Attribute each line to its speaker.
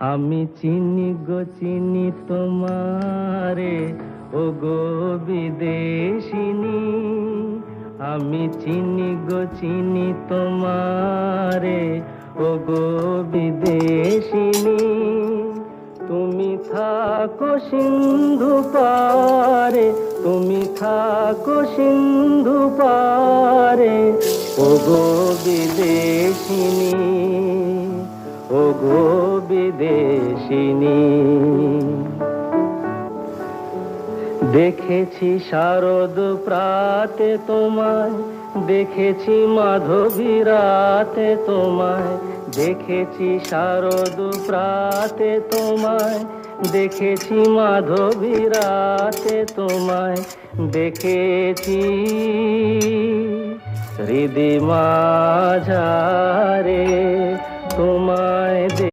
Speaker 1: আমি চিনি গো চিনি তোমারে, ও গো বিদেশিনী। আমি চিনি গো চিনি তোমারে, ও গো বিদেশিনী। তুমি থাকো সিন্ধু পারে, তুমি থাকো সিন্ধু পারে, ও গো বিদেশিনী, ও গো বিদেশিনী। দেখেছি শারদ প্রাতে তোমায়, দেখেছি মাধবী রাতে তোমায়, দেখেছি শারদ প্রাতে তোমায়, দেখেছি মাধবী রাতে তোমায়, দেখেছি হৃদি মাঝারে তোমায়।